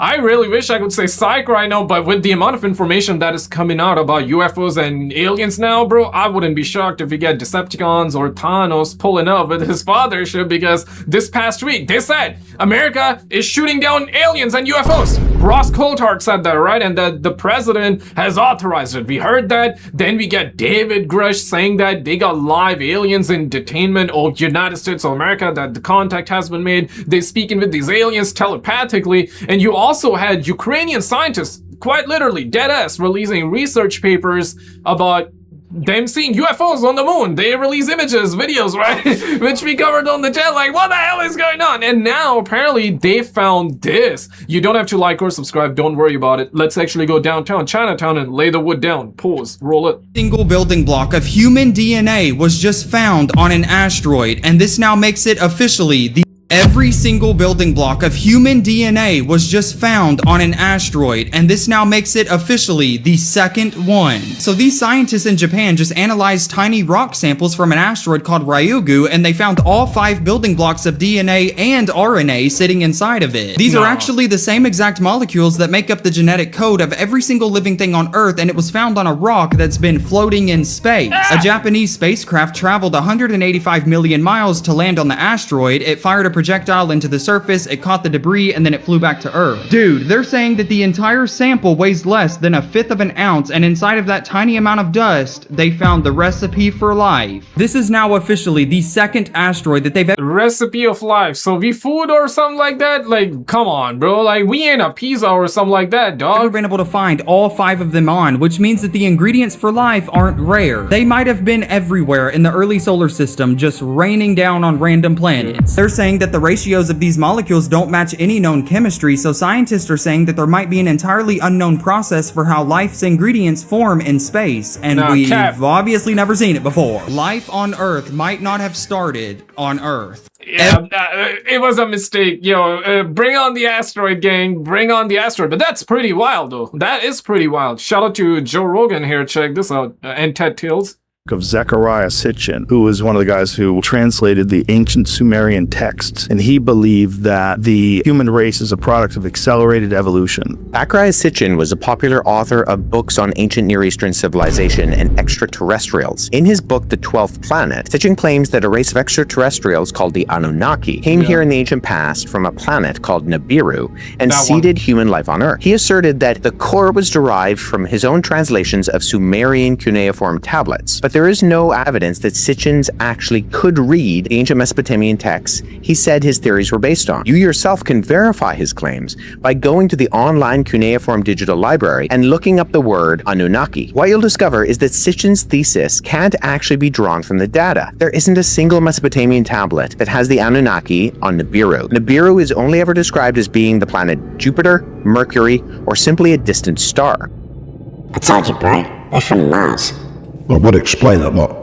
I really wish I could say psych right now, but with the amount of information that is coming out about UFOs and aliens now, bro, I wouldn't be shocked if we get Decepticons or Thanos pulling up with his father ship, because this past week they said America is shooting down aliens and UFOs. Ross Coulthard said that, right? And that the president has authorized it. We heard that. Then we get David Grush saying that they got live aliens in detainment of United States of America, that the contact has been made. They're speaking with these aliens telepathically. And you also had Ukrainian scientists, quite literally, deadass, releasing research papers about them seeing UFOs on the moon. They release images, videos, right? Which we covered on the channel, like, what the hell is going on? And now, apparently, they found this. You don't have to like or subscribe, don't worry about it. Let's actually go downtown, Chinatown, and lay the wood down. Pause, roll it. Single building block of human DNA was just found on an asteroid, and this now makes it officially the Every single building block of human DNA was just found on an asteroid, and this now makes it officially the second one. So these scientists in Japan just analyzed tiny rock samples from an asteroid called Ryugu, and they found all 5 building blocks of DNA and RNA sitting inside of it. These are actually the same exact molecules that make up the genetic code of every single living thing on Earth, and it was found on a rock that's been floating in space. A Japanese spacecraft traveled 185 million miles to land on the asteroid. It fired a projectile into the surface, it caught the debris, and then it flew back to Earth. Dude, they're saying that the entire sample weighs less than 1/5 of an ounce, and inside of that tiny amount of dust, they found the recipe for life. This is now officially the second asteroid that they've Recipe of life. So we food or something like that? Like, come on, bro. Like, we ain't a pizza or something like that, dog. ever been able to find all 5 of them on, which means that the ingredients for life aren't rare. They might have been everywhere in the early solar system, just raining down on random planets. They're saying that the ratios of these molecules don't match any known chemistry, so scientists are saying that there might be an entirely unknown process for how life's ingredients form in space, and we've obviously never seen it before. Life on Earth might not have started on Earth. Yeah, it was a mistake. Yo, bring on the asteroid, gang. Bring on the asteroid. But that's pretty wild, though. That is pretty wild. Shout out to Joe Rogan here. Check this out. And Ted Tills. Of Zecharia Sitchin, who was one of the guys who translated the ancient Sumerian texts, and he believed that the human race is a product of accelerated evolution. Zecharia Sitchin was a popular author of books on ancient Near Eastern civilization and extraterrestrials. In his book, The 12th Planet, Sitchin claims that a race of extraterrestrials called the Anunnaki came here in the ancient past from a planet called Nibiru and seeded human life on Earth. He asserted that the core was derived from his own translations of Sumerian cuneiform tablets, but there is no evidence that Sitchins actually could read the ancient Mesopotamian texts he said his theories were based on. You yourself can verify his claims by going to the online cuneiform digital library and looking up the word Anunnaki. What you'll discover is that Sitchin's thesis can't actually be drawn from the data. There isn't a single Mesopotamian tablet that has the Anunnaki on Nibiru. Nibiru is only ever described as being the planet Jupiter, Mercury, or simply a distant star. I told you, bro. They're from Mars. Well, what explain that lot?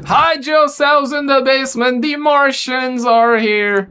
Hide yourselves in the basement. The Martians are here.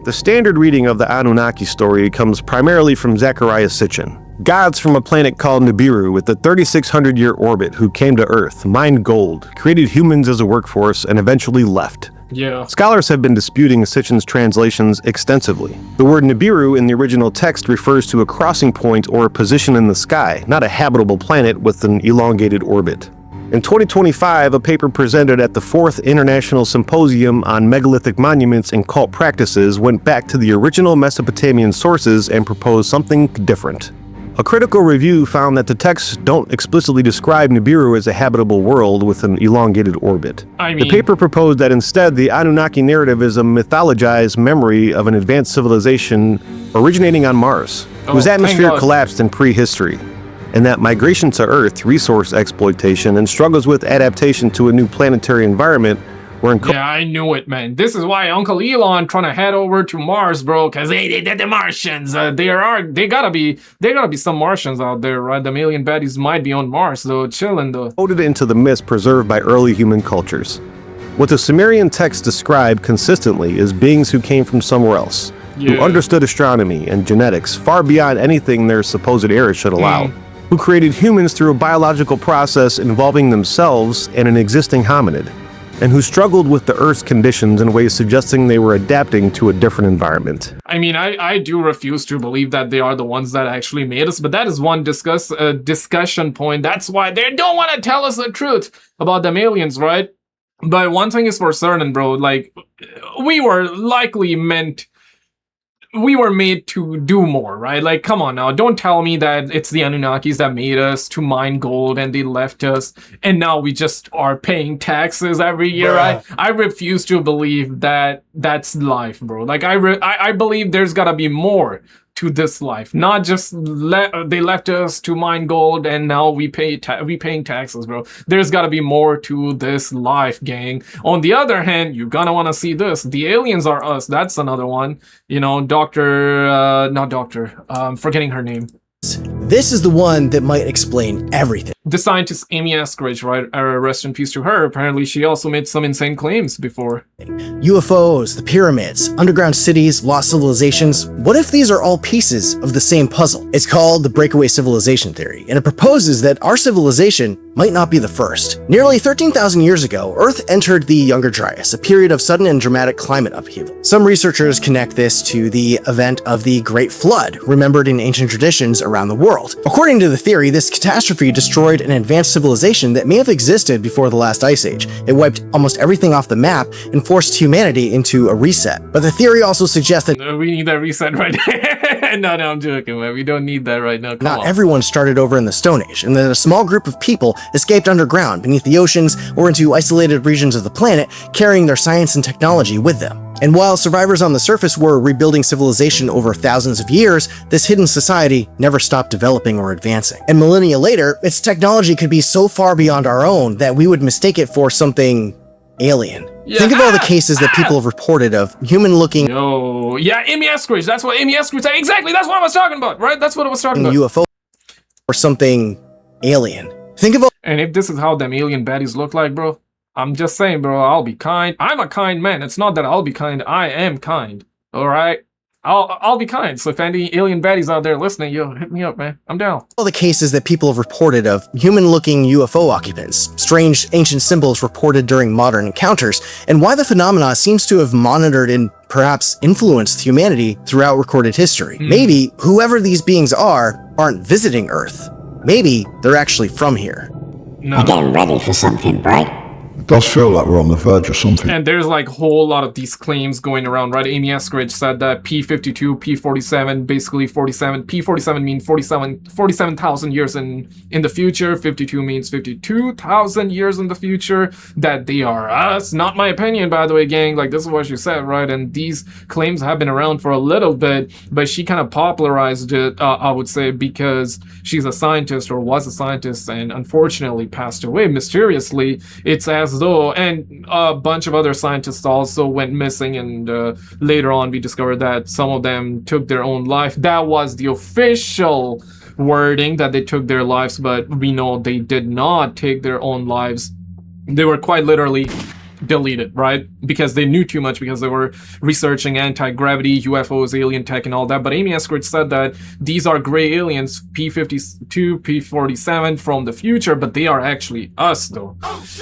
The standard reading of the Anunnaki story comes primarily from Zecharia Sitchin. Gods from a planet called Nibiru with a 3,600-year orbit who came to Earth, mined gold, created humans as a workforce, and eventually left. Yeah. Scholars have been disputing Sitchin's translations extensively. The word Nibiru in the original text refers to a crossing point or a position in the sky, not a habitable planet with an elongated orbit. In 2025, a paper presented at the 4th International Symposium on Megalithic Monuments and Cult Practices went back to the original Mesopotamian sources and proposed something different. A critical review found that the texts don't explicitly describe Nibiru as a habitable world with an elongated orbit. The paper proposed that instead the Anunnaki narrative is a mythologized memory of an advanced civilization originating on Mars, whose atmosphere collapsed in prehistory, and that migration to Earth, resource exploitation, and struggles with adaptation to a new planetary environment were Yeah, I knew it, man. This is why Uncle Elon trying to head over to Mars, bro, because they're the Martians. They gotta be some Martians out there, right? The alien baddies might be on Mars, though, chilling, though. Coded into the myths preserved by early human cultures. What the Sumerian texts describe consistently is beings who came from somewhere else, who understood astronomy and genetics far beyond anything their supposed era should allow, who created humans through a biological process involving themselves and an existing hominid. and who struggled with the Earth's conditions in ways suggesting they were adapting to a different environment. I mean, I do refuse to believe that they are the ones that actually made us, but that is one discussion point. That's why they don't want to tell us the truth about them aliens, right? But one thing is for certain, bro, like, we were made to do more, right? Like, come on now, don't tell me that it's the Anunnakis that made us to mine gold and they left us, and now we just are paying taxes every year, right? I refuse to believe that that's life, bro. Like, I believe there's gotta be more to this life, not just they left us to mine gold and now we paying taxes, bro. There's got to be more to this life, gang. On the other hand, you're gonna want to see this. The aliens are us. That's another one. You know, forgetting her name. This is the one that might explain everything. The scientist Amy Eskridge, right? Rest in peace to her. Apparently, she also made some insane claims before. UFOs, the pyramids, underground cities, lost civilizations. What if these are all pieces of the same puzzle? It's called the breakaway civilization theory, and it proposes that our civilization might not be the first. Nearly 13,000 years ago, Earth entered the Younger Dryas, a period of sudden and dramatic climate upheaval. Some researchers connect this to the event of the Great Flood, remembered in ancient traditions around the world. According to the theory, this catastrophe destroyed an advanced civilization that may have existed before the last ice age. It wiped almost everything off the map and forced humanity into a reset. But the theory also suggests that we need that reset right now. No, I'm joking, man. We don't need that right now. Come not on. everyone started over in the Stone Age, and that a small group of people escaped underground, beneath the oceans, or into isolated regions of the planet, carrying their science and technology with them. And while survivors on the surface were rebuilding civilization over thousands of years, this hidden society never stopped developing or advancing. And millennia later, its technology could be so far beyond our own that we would mistake it for something alien. Yeah. Think of all the cases that people have reported of human-looking yeah, Amy Eskridge. That's what Amy Eskridge said. Exactly, that's what I was talking about, right? That's what I was talking about. UFO or something alien. Think of all And if this is how them alien baddies look like, bro, I'm just saying, bro, I'll be kind. I'm a kind man. It's not that I'll be kind. I am kind. All right? I'll be kind. So if any alien baddies out there listening, yo, hit me up, man. I'm down. all the cases that people have reported of human-looking UFO occupants, strange ancient symbols reported during modern encounters, and why the phenomena seems to have monitored and perhaps influenced humanity throughout recorded history. Maybe whoever these beings aren't visiting Earth. Maybe they're actually from here. We're getting ready for something, right? It does feel like we're on the verge of something. And there's like a whole lot of these claims going around, right? Amy Eskridge said that P52, P47, basically 47. P47 means 47,000 years in the future. 52 means 52,000 years in the future. That they are us. Not my opinion, by the way, gang. Like, this is what she said, right? And these claims have been around for a little bit, but she kind of popularized it, I would say, because she's a scientist or was a scientist and unfortunately passed away mysteriously. It's as though, and a bunch of other scientists also went missing, and later on we discovered that some of them took their own life. That was the official wording, that they took their lives, but we know they did not take their own lives. They were quite literally deleted, right? Because they knew too much, because they were researching anti-gravity, UFOs, alien tech, and all that. But Amy Eskridge said that these are gray aliens, P52, P47 from the future, but they are actually us, though.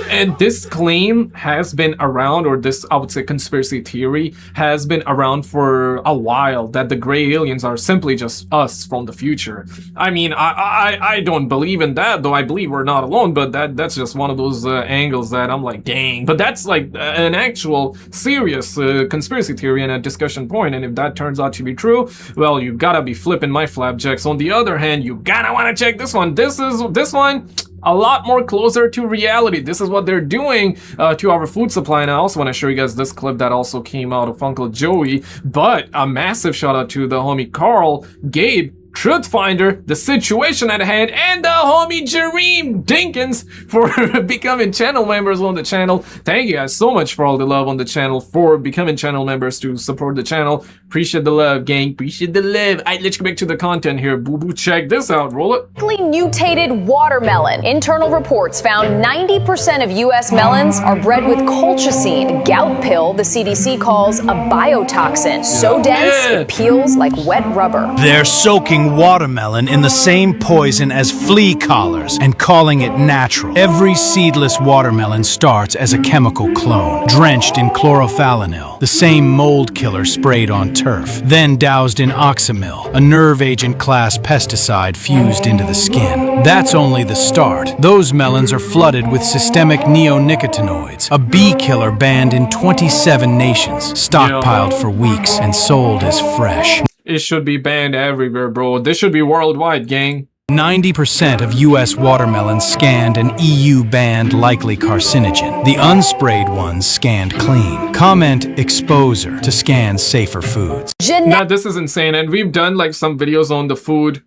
And this claim has been around, or this, I would say, conspiracy theory has been around for a while, that the gray aliens are simply just us from the future. I mean, I don't believe in that, though. I believe we're not alone, but that's just one of those angles that I'm like, dang. But that's like an actual serious conspiracy theory and a discussion point, and if that turns out to be true, well, you gotta be flipping my flapjacks. On the other hand, you gotta want to check this one. This one a lot more closer to reality. This is what they're doing to our food supply, and I also want to show you guys this clip that also came out of Uncle Joey. But a massive shout out to the homie Carl, Gabe, Truth Finder, The Situation at Hand, and the homie Jareem Dinkins for becoming channel members on the channel. Thank you guys so much for all the love on the channel, for becoming channel members to support the channel. Appreciate the love, gang. Appreciate the love. Alright, let's get back to the content here. Boo boo, check this out. Roll it. Mutated watermelon. Internal reports found 90% of U.S. melons are bred with colchicine, a gout pill the CDC calls a biotoxin, so dense it peels like wet rubber. They're soaking dipping watermelon in the same poison as flea collars and calling it natural. Every seedless watermelon starts as a chemical clone, drenched in chlorophallanil, the same mold killer sprayed on turf, then doused in oxymil, a nerve agent class pesticide fused into the skin. That's only the start. Those melons are flooded with systemic neonicotinoids, a bee killer banned in 27 nations, stockpiled for weeks and sold as fresh. It should be banned everywhere, bro. This should be worldwide, gang. 90% of US watermelons scanned an EU banned likely carcinogen. The unsprayed ones scanned clean. Comment exposure to scan safer foods. Now this is insane, and we've done like some videos on the food,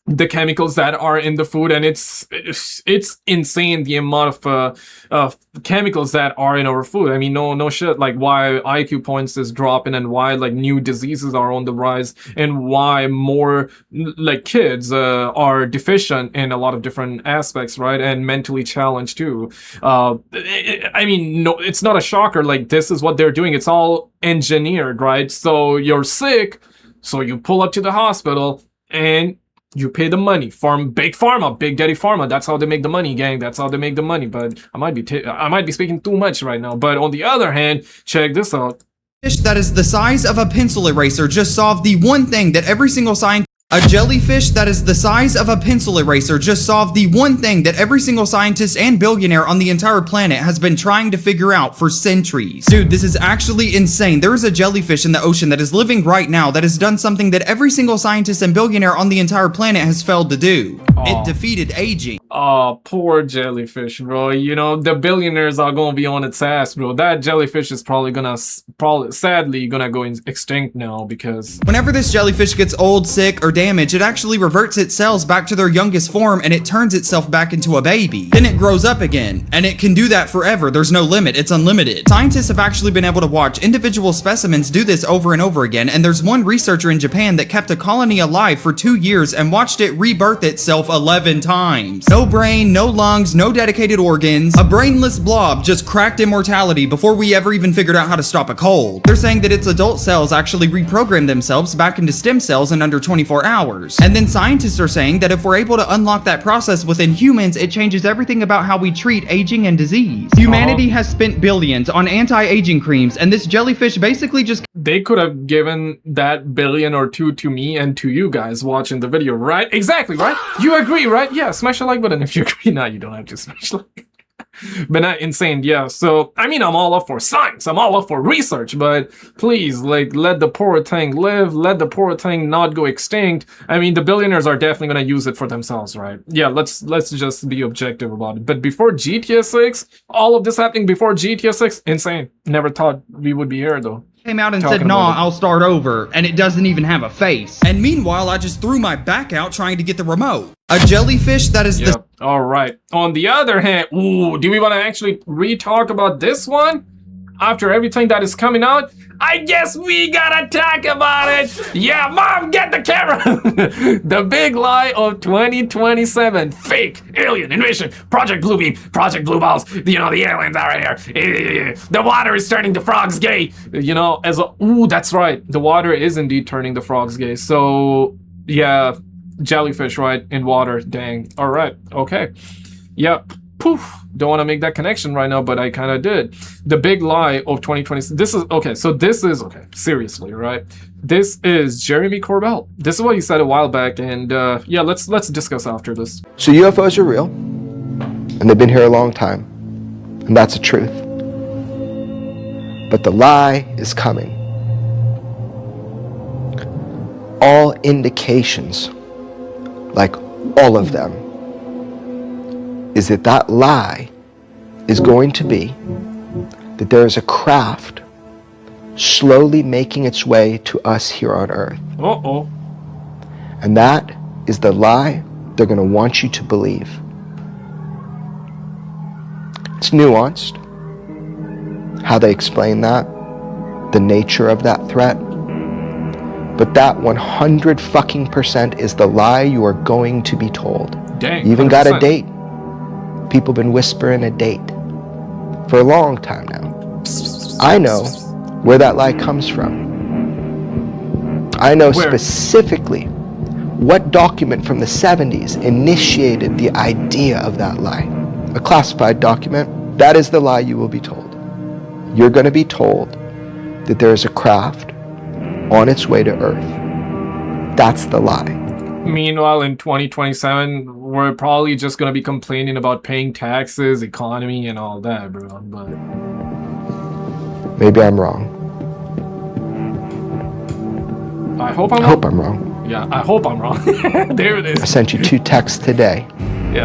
the chemicals that are in the food, and it's insane the amount of chemicals that are in our food. I mean, no shit, like why IQ points is dropping and why like new diseases are on the rise and why more like kids are deficient in a lot of different aspects, right? And mentally challenged too. I mean, no, it's not a shocker. Like this is what they're doing. It's all engineered, right? So you're sick, so you pull up to the hospital and you pay the money. Big pharma, big daddy pharma. That's how they make the money, gang. That's how they make the money. But I might be speaking too much right now. But on the other hand, check this out. Fish that is the size of a pencil eraser just solved the one thing that every single scientist. A jellyfish that is the size of a pencil eraser just solved the one thing that every single scientist and billionaire on the entire planet has been trying to figure out for centuries. Dude, this is actually insane. There is a jellyfish in the ocean that is living right now that has done something that every single scientist and billionaire on the entire planet has failed to do. It defeated aging. Oh, poor jellyfish, bro. You know, the billionaires are gonna be on its ass, bro. That jellyfish is probably sadly gonna go extinct now because whenever this jellyfish gets old, sick, or damaged, it actually reverts its cells back to their youngest form and it turns itself back into a baby. Then it grows up again, and it can do that forever. There's no limit. It's unlimited. Scientists have actually been able to watch individual specimens do this over and over again, and there's one researcher in Japan that kept a colony alive for 2 years and watched it rebirth itself 11 times. No brain, no lungs, no dedicated organs. A brainless blob just cracked immortality before we ever even figured out how to stop a cold. They're saying that its adult cells actually reprogram themselves back into stem cells in under 24 hours. And then scientists are saying that if we're able to unlock that process within humans, it changes everything about how we treat aging and disease. Humanity has spent billions on anti-aging creams, and this jellyfish basically just... They could have given that billion or two to me and to you guys watching the video, right? Exactly, right? You agree, right? Yeah, smash the like button if you agree. Now you don't have to smash the like. But not insane, yeah. So I mean, I'm all up for science, I'm all up for research, but please, like, let the poor thing live, let the poor thing not go extinct. I mean, the billionaires are definitely gonna use it for themselves, right? Yeah, let's just be objective about it. But before GTA 6, all of this happening before GTA 6, insane. Never thought we would be here though. Came out and said, nah, I'll start over, and it doesn't even have a face. And meanwhile, I just threw my back out trying to get the remote. A jellyfish that is the... Alright. On the other hand, ooh, do we want to actually re-talk about this one? After everything that is coming out? I guess we gotta talk about it! Yeah, Mom, get the camera! The big lie of 2027. Fake alien invasion. Project Bluebeam. Project Blue Balls. You know, the aliens are right here. The water is turning the frogs gay. You know, ooh, that's right. The water is indeed turning the frogs gay. So, yeah, jellyfish, right? In water. Dang. Alright. Okay. Yep. Poof. Don't want to make that connection right now, but I kind of did. The big lie of 2020. This is okay. So this is okay. Seriously, right? This is Jeremy Corbell. This is what he said a while back, and yeah, let's discuss after this. So UFOs are real, and they've been here a long time, and that's the truth. But the lie is coming. All indications, like all of them, is that that lie is going to be that there is a craft slowly making its way to us here on Earth. Uh-oh. And that is the lie they're going to want you to believe. It's nuanced, how they explain that, the nature of that threat. But that 100% is the lie you are going to be told. Dang, you even 100%. got a date. People been whispering a date for a long time now. I know where that lie comes from. I know specifically What document from the 70s initiated the idea of that lie? A classified document. That is the lie you will be told. You're going to be told that there is a craft on its way to Earth. That's the lie. Meanwhile, in 2027, we're probably just gonna be complaining about paying taxes, economy, and all that, bro. But maybe I'm wrong. I hope I'm wrong. Yeah, I hope I'm wrong. There it is. I sent you 2 texts today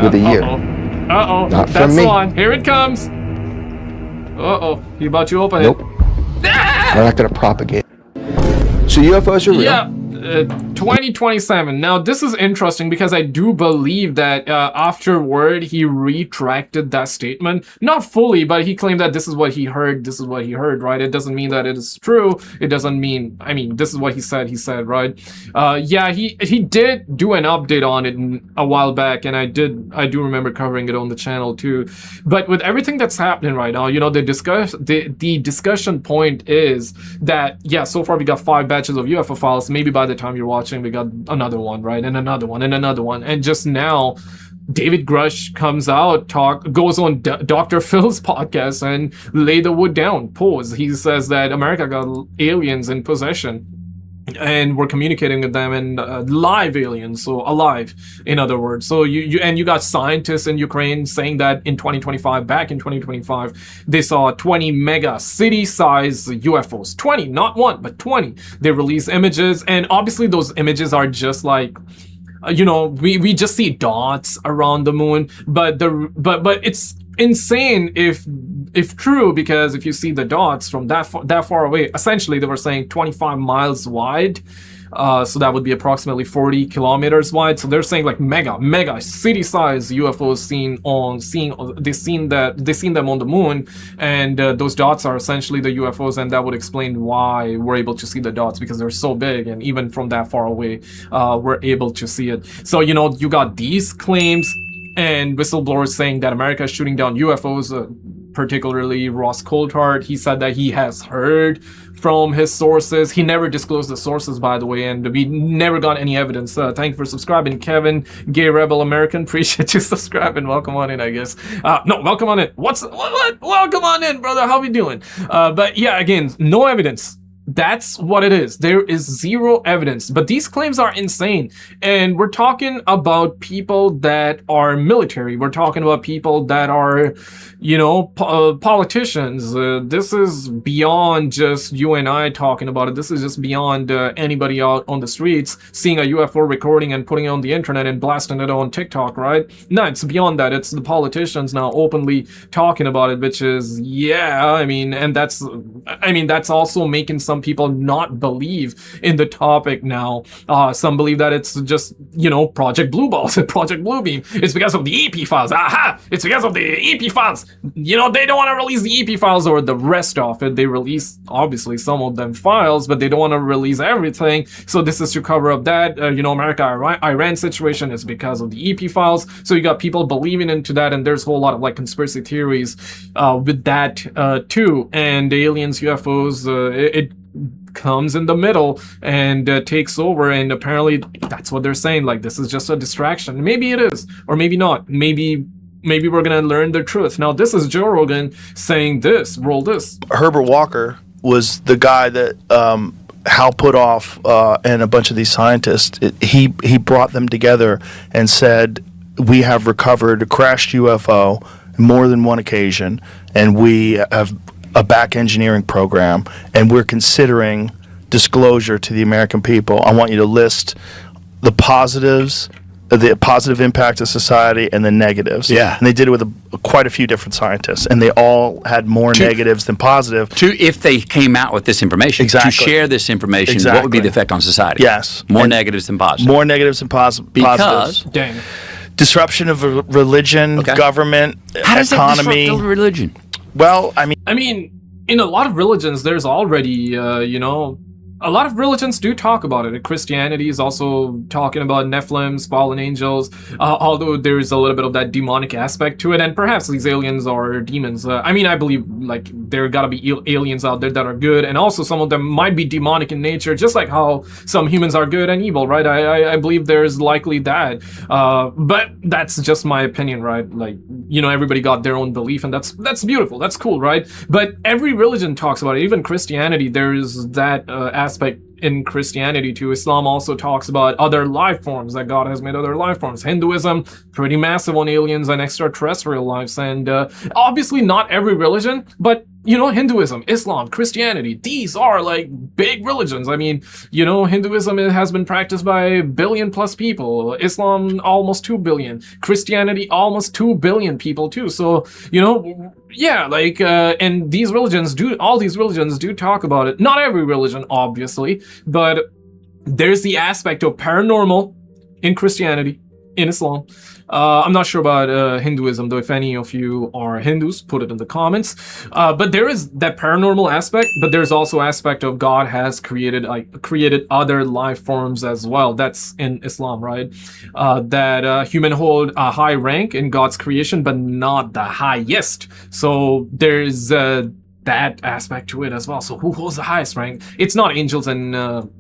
with a year. Uh-oh. Not That's from me. the one. Here it comes. Uh-oh. You about to open Nope. it? We're not going to propagate. So UFOs are real. Yeah. 2027. Now, this is interesting because I do believe that afterward he retracted that statement. Not fully, but he claimed that this is what he heard, right? It doesn't mean that it is true. It doesn't mean, I mean, this is what he said, right? Yeah, he did do an update on it a while back, and I do remember covering it on the channel too. But with everything that's happening right now, you know, the discussion point is that, yeah, so far we got 5 batches of UFO files. Maybe by the time you're watching, we got another one, right? And another one, and another one. And just now, David Grush comes out, goes on Dr. Phil's podcast and lay the wood down, pause. He says that America got aliens in possession. And we're communicating with them, and live aliens, so alive, in other words. So you got scientists in Ukraine saying that in 2025, back in 2025, they saw 20 mega city-sized UFOs. 20, not one, but 20. They release images, and obviously those images are just like, you know, we just see dots around the moon, but it's insane if true, because if you see the dots from that far away, essentially they were saying 25 miles wide, so that would be approximately 40 kilometers wide. So they're saying like mega city-sized UFOs they seen them on the moon, and those dots are essentially the UFOs, and that would explain why we're able to see the dots, because they're so big, and even from that far away, we're able to see it. So, you know, you got these claims and whistleblowers saying that America is shooting down UFOs, particularly Ross Coulthard. He said that he has heard from his sources. He never disclosed the sources, by the way, and we never got any evidence. Thank you for subscribing, Kevin, Gay Rebel American. Appreciate you subscribing. Welcome on in, I guess. No, welcome on in. What? Welcome on in, brother. How we doing? But yeah, again, no evidence. That's what it is. There is zero evidence, but these claims are insane. And we're talking about people that are military. We're talking about people that are, you know, politicians. This is beyond just you and I talking about it. This is just beyond anybody out on the streets seeing a UFO recording and putting it on the internet and blasting it on TikTok, right? No, it's beyond that. It's the politicians now openly talking about it, which is, yeah, I mean, and that's also making some people not believe in the topic now. Some believe that it's just, you know, Project Blue Balls and Project Bluebeam. It's because of the EP files. Aha! It's because of the EP files. You know, they don't want to release the EP files or the rest of it. They release, obviously, some of them files, but they don't want to release everything. So this is to cover up that, you know, America-Iran situation is because of the EP files. So you got people believing into that, and there's a whole lot of, like, conspiracy theories with that, too. And aliens, UFOs, it comes in the middle and takes over, and apparently that's what they're saying, like, this is just a distraction. Maybe it is, or maybe not. Maybe we're gonna learn the truth. Now, this is Joe Rogan saying this. Roll this. Herbert Walker was the guy that Hal Puthoff and a bunch of these scientists, he brought them together and said, we have recovered a crashed UFO more than one occasion, and we have a back engineering program, and we're considering disclosure to the American people. I want you to list the positives, the positive impact of society, and the negatives. Yeah. And they did it with quite a few different scientists, and they all had more negatives than positive. If they came out with this information, to share this information, what would be the effect on society? Yes. More negatives than positives. More negatives than positives. Because? Dang. Disruption of religion, government, How does economy. That disrupt religion? Well, I mean, in a lot of religions, there's already, you know, a lot of religions do talk about it. Christianity is also talking about Nephilims, fallen angels, although there is a little bit of that demonic aspect to it, and perhaps these aliens are demons. I mean, I believe like there gotta be aliens out there that are good, and also some of them might be demonic in nature, just like how some humans are good and evil, right? I believe there's likely that, but that's just my opinion, right? Like, you know, everybody got their own belief, and that's beautiful, that's cool, right? But every religion talks about it. Even Christianity, there's that aspect in Christianity too. Islam also talks about other life forms, that God has made other life forms. Hinduism, pretty massive on aliens and extraterrestrial lives, and obviously not every religion, but you know, Hinduism, Islam, Christianity, these are like big religions. I mean, you know, Hinduism has been practiced by 1 billion plus people. Islam, almost 2 billion. Christianity, almost 2 billion people too. So, you know, yeah, like, and these religions all these religions do talk about it. Not every religion, obviously, but there's the aspect of paranormal in Christianity, in Islam. I'm not sure about Hinduism, though. If any of you are Hindus, put it in the comments. But there is that paranormal aspect, but there's also aspect of God has created other life forms as well. That's in Islam, right? That human hold a high rank in God's creation, but not the highest. So there's that aspect to it as well. So who holds the highest rank? It's not angels and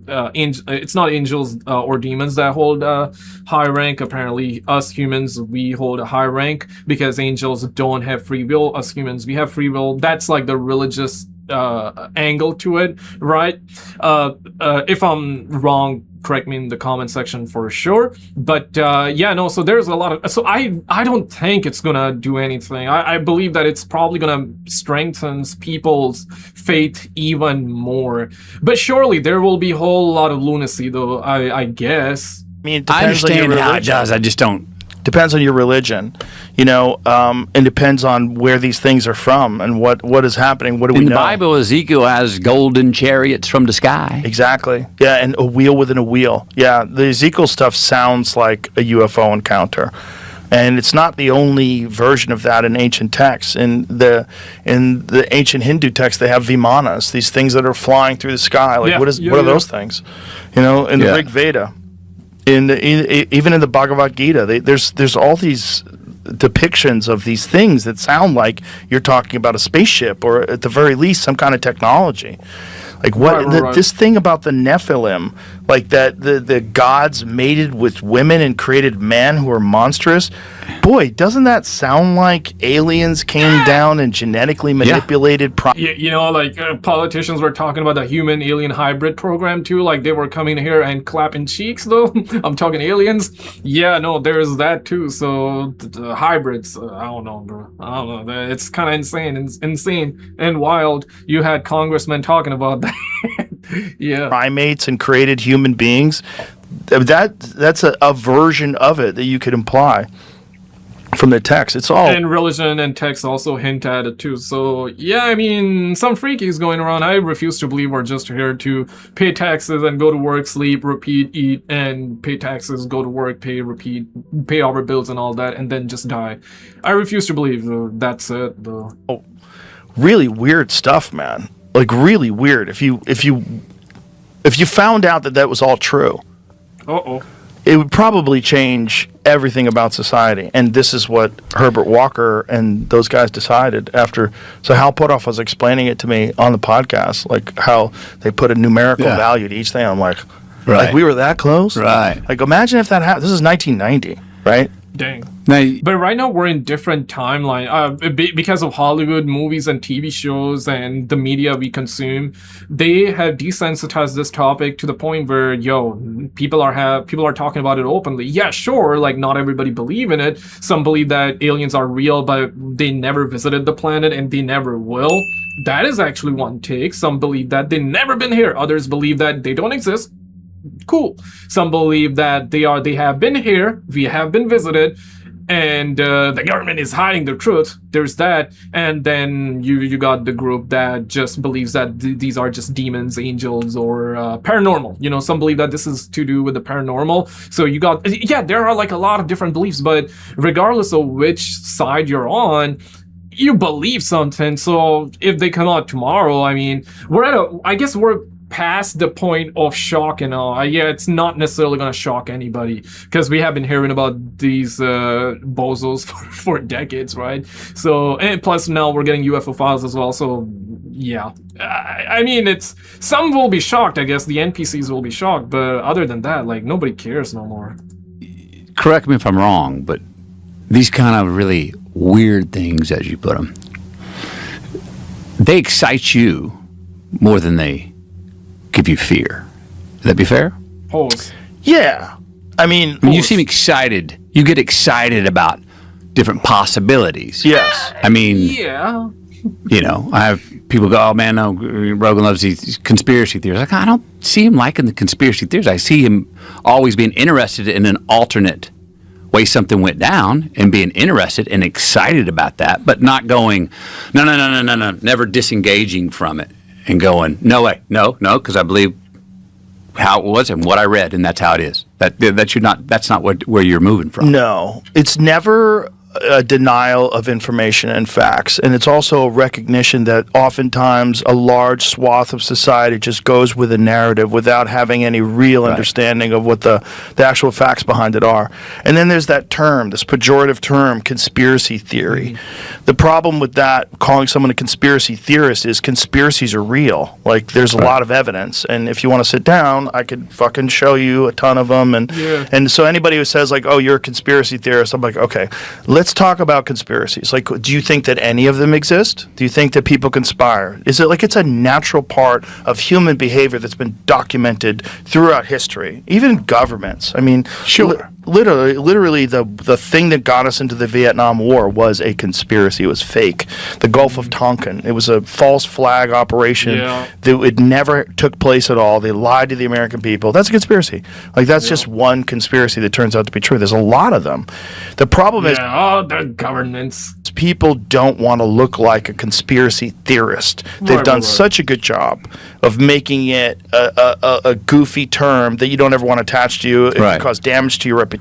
it's not angels or demons that hold high rank. Apparently, us humans, we hold a high rank because angels don't have free will. Us humans, we have free will. That's like the religious angle to it, right? If I'm wrong, correct me in the comment section for sure. But yeah, no, so there's a lot of, so I don't think it's gonna do anything. I believe that it's probably gonna strengthen people's faith even more. But surely there will be a whole lot of lunacy, though, I guess. I mean, it I depends on your understand how it religion. does. I just don't. Depends on your religion, you know, and depends on where these things are from and what is happening. What do we know? In the Bible, Ezekiel has golden chariots from the sky. Exactly. Yeah, and a wheel within a wheel. Yeah, the Ezekiel stuff sounds like a UFO encounter. And it's not the only version of that in ancient texts. In the ancient Hindu texts, they have vimanas, these things that are flying through the sky. Like, what are those things? You know, in the Rig Veda. Even in the Bhagavad Gita, there's all these depictions of these things that sound like you're talking about a spaceship or at the very least some kind of technology. Like what Right. this thing about the Nephilim, like that the gods mated with women and created men who are monstrous. Boy, doesn't that sound like aliens came down and genetically manipulated? You know, like politicians were talking about the human-alien hybrid program too. Like they were coming here and clapping cheeks, though. I'm talking aliens. Yeah, no, there's that too. So the hybrids, I don't know, bro. I don't know. It's kind of insane and wild. You had congressmen talking about that. Yeah, primates and created human beings. That's a version of it that you could imply from the text. It's all, and religion and text also hint at it too. So yeah, I mean, some freaky is going around. I refuse to believe we're just here to pay taxes and go to work, sleep, repeat, eat, and pay taxes, go to work, pay, repeat, pay our bills and all that, and then just die. I refuse to believe that's it, though. Oh, really weird stuff, man. Like really weird. If you found out that was all true, it would probably change everything about society. And this is what Herbert Walker and those guys decided after. So Hal Putoff was explaining it to me on the podcast, like how they put a numerical value to each thing. I'm like, like we were that close, right? Like imagine if that happened. This is 1990, right? Dang. But right now we're in different timeline because of Hollywood movies and TV shows and the media we consume. They have desensitized this topic to the point where people are talking about it openly. Yeah, sure, like not everybody believe in it. Some believe that aliens are real, but they never visited the planet and they never will. That is actually one take. Some believe that they never been here. Others believe that they don't exist. Cool. Some believe that they have been here, we have been visited, and the government is hiding the truth. There's that. And then you got the group that just believes that these are just demons, angels, or paranormal. You know, some believe that this is to do with the paranormal. So you got, there are like a lot of different beliefs, but regardless of which side you're on, you believe something. So if they come out tomorrow, I mean, I guess we're past the point of shock and all. Yeah, it's not necessarily going to shock anybody because we have been hearing about these bozos for decades, right? So, and plus now we're getting UFO files as well. So, yeah, I mean, it's some will be shocked. I guess the NPCs will be shocked, but other than that, like nobody cares no more. Correct me if I'm wrong, but these kind of really weird things, as you put them, they excite you more than they give you fear. Would that be fair? Pause. Yeah. I mean, when you seem excited, you get excited about different possibilities. Yes. I mean, yeah. You know, I have people go, oh man, no, Rogan loves these conspiracy theories. Like, I don't see him liking the conspiracy theories. I see him always being interested in an alternate way something went down and being interested and excited about that, but not going, no, never disengaging from it and going, no way, no, because I believe how it was and what I read, and that's how it is. That's not where you're moving from. No, it's never a denial of information and facts, and it's also a recognition that oftentimes a large swath of society just goes with a narrative without having any real understanding of what the actual facts behind it are. And then there's that term, this pejorative term, conspiracy theory. The problem with that, calling someone a conspiracy theorist, is conspiracies are real. Like, there's a lot of evidence, and if you want to sit down, I could fucking show you a ton of them. And so anybody who says like, oh, you're a conspiracy theorist, I'm like, okay, let's talk about conspiracies. Like, do you think that any of them exist? Do you think that people conspire? Is it like it's a natural part of human behavior that's been documented throughout history, even governments? I mean, sure. Literally, the thing that got us into the Vietnam War was a conspiracy. It was fake. The Gulf of Tonkin, it was a false flag operation. It never took place at all. They lied to the American people. That's a conspiracy. Like, that's just one conspiracy that turns out to be true. There's a lot of them. The problem is, the governments. People don't want to look like a conspiracy theorist. They've done such a good job of making it a goofy term that you don't ever want to attach to you. It can cause damage to your reputation.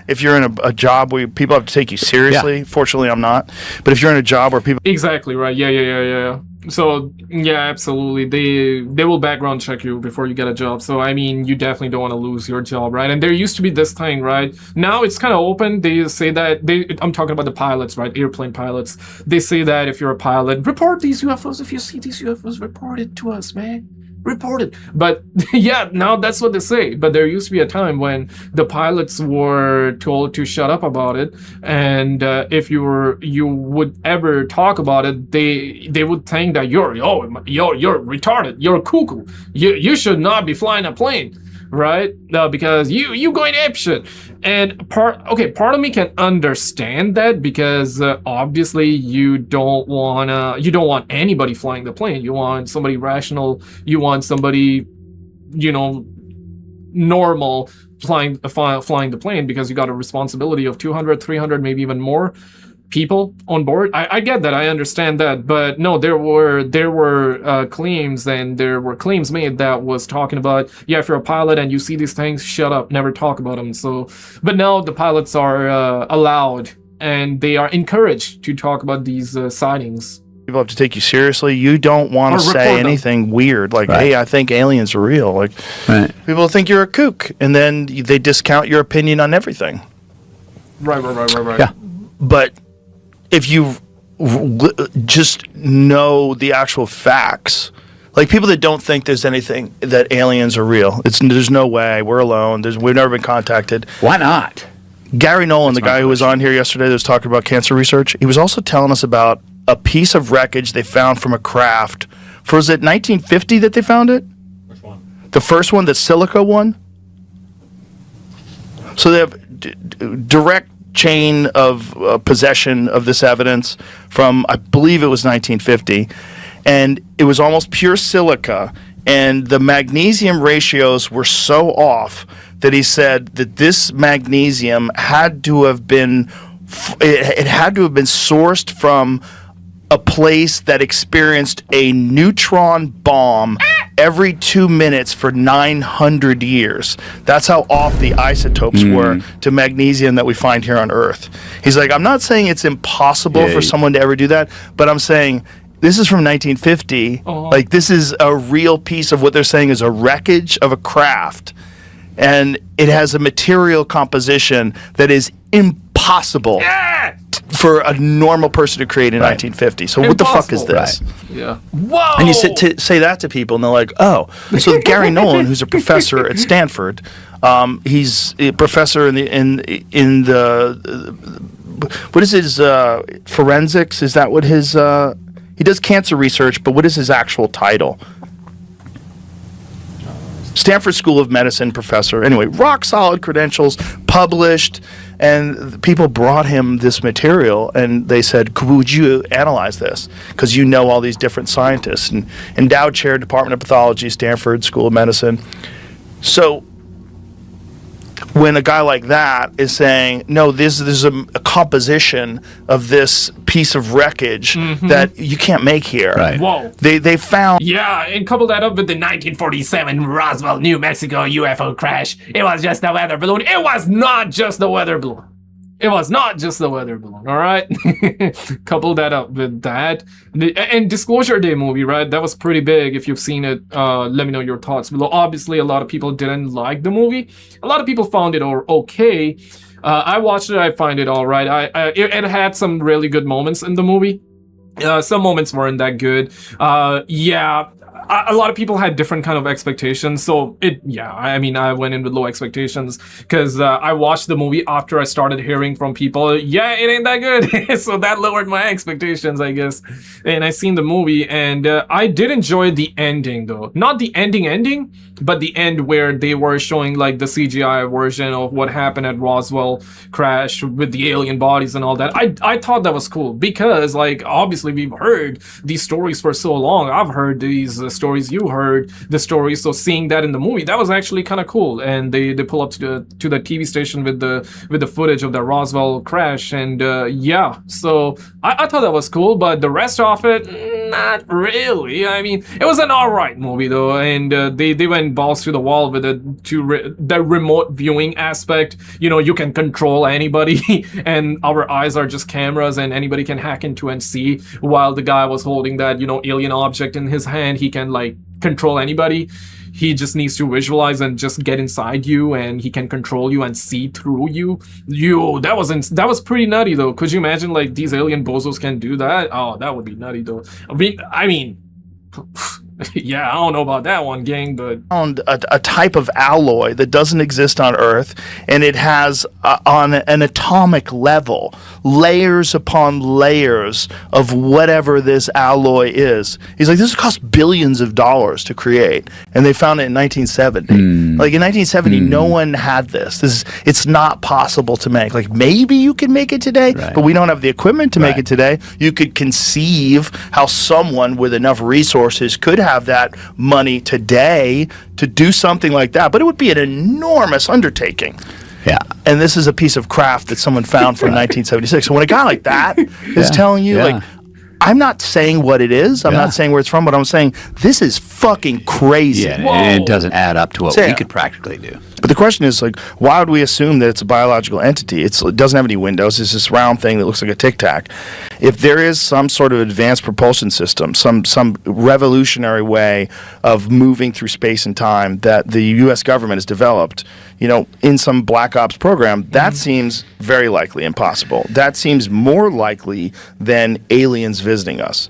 If you're in a job where people have to take you seriously, fortunately I'm not. But if you're in a job where people... Exactly, right. Yeah. So, yeah, absolutely. They will background check you before you get a job. So, I mean, you definitely don't want to lose your job, right? And there used to be this thing, right? Now it's kind of open. They say that, I'm talking about the pilots, right? Airplane pilots. They say that if you're a pilot, report these UFOs. If you see these UFOs, report it to us, man. Report it. But yeah, now that's what they say. But there used to be a time when the pilots were told to shut up about it, and if you would ever talk about it, they would think that you're retarded, you're cuckoo, you should not be flying a plane, right? Because you going apeshit. And part of me can understand that, because obviously you don't want anybody flying the plane. You want somebody rational. You want somebody, normal flying the plane, because you got a responsibility of 200, 300, maybe even more people on board. I get that, I understand that, but no, there were claims, and there were claims made that was talking about, yeah, if you're a pilot and you see these things, shut up, never talk about them. So, but now the pilots are allowed, and they are encouraged to talk about these sightings. People have to take you seriously. You don't want to say anything weird like, hey, I think aliens are real. Like, people think you're a kook, and then they discount your opinion on everything. Right. Yeah. But if you just know the actual facts, like people that don't think there's anything, that aliens are real, there's no way, we're alone, we've never been contacted. Why not? Gary Nolan, the guy who was on here yesterday that was talking about cancer research, he was also telling us about a piece of wreckage they found from a craft. Was it 1950 that they found it? Which one? The first one, the Silica one? So they have direct chain of possession of this evidence from, I believe it was 1950, and it was almost pure silica, and the magnesium ratios were so off that he said that this magnesium had to have been sourced from a place that experienced a neutron bomb every 2 minutes for 900 years. That's how off the isotopes were to magnesium that we find here on Earth. He's like, I'm not saying it's impossible for someone to ever do that, but I'm saying This is from 1950. Like, this is a real piece of what they're saying is a wreckage of a craft. And it has a material composition that is impossible for a normal person to create in 1950. So what the fuck is this? Yeah. Whoa! And you say that to people, and they're like, "Oh." So Gary Nolan, who's a professor at Stanford, he's a professor in the what is his forensics? Is that what his he does cancer research? But what is his actual title? Stanford School of Medicine professor. Anyway, rock solid credentials, published, and people brought him this material and they said, would you analyze this? Because you know all these different scientists. And endowed chair, Department of Pathology, Stanford School of Medicine. So when a guy like that is saying, no, this is a composition of this piece of wreckage that you can't make here. Right. Whoa. They found... Yeah, and couple that up with the 1947 Roswell, New Mexico UFO crash. It was just a weather balloon. It was not just a weather balloon. It was not just the weather balloon, all right? Couple that up with that. And Disclosure Day movie, right? That was pretty big. If you've seen it, let me know your thoughts below. Obviously, a lot of people didn't like the movie. A lot of people found it okay. I watched it. I find it all right. It had some really good moments in the movie. Some moments weren't that good. Yeah. A lot of people had different kind of expectations, so I mean, I went in with low expectations because I watched the movie after I started hearing from people, yeah, it ain't that good, so that lowered my expectations, I guess. And I seen the movie, and I did enjoy the ending, though. Not the ending, but the end where they were showing like the CGI version of what happened at Roswell crash with the alien bodies and all that. I thought that was cool because, like, obviously we've heard these stories for so long. I've heard these stories, you heard the stories, so seeing that in the movie, that was actually kind of cool. And they pull up to the TV station with the footage of the Roswell crash, and yeah, so I thought that was cool, but the rest of it, not really. I mean, it was an alright movie though, and they went balls to the wall with the remote viewing aspect. You know, you can control anybody and our eyes are just cameras and anybody can hack into and see. While the guy was holding that, you know, alien object in his hand, he can like control anybody. He just needs to visualize and just get inside you, and he can control you and see through you. That was pretty nutty though. Could you imagine like these alien bozos can do that? Oh, that would be nutty though. I mean yeah, I don't know about that one, gang, but found a type of alloy that doesn't exist on Earth, and it has on an atomic level layers upon layers of whatever this alloy is. He's like, this cost billions of dollars to create, and they found it in 1970. Like in 1970, no one had this. It's not possible to make. Like maybe you can make it today, but we don't have the equipment to make it today. You could conceive how someone with enough resources could have that money today to do something like that, but it would be an enormous undertaking. Yeah. And this is a piece of craft that someone found from 1976. So when a guy like that is telling you, like, I'm not saying what it is, I'm not saying where it's from, but I'm saying this is fucking crazy. Yeah, and it doesn't add up to what we could practically do. But the question is, like, why would we assume that it's a biological entity? It doesn't have any windows. It's this round thing that looks like a Tic Tac. If there is some sort of advanced propulsion system, some revolutionary way of moving through space and time that the U.S. government has developed, you know, in some Black Ops program, that seems very likely impossible. That seems more likely than aliens visiting us.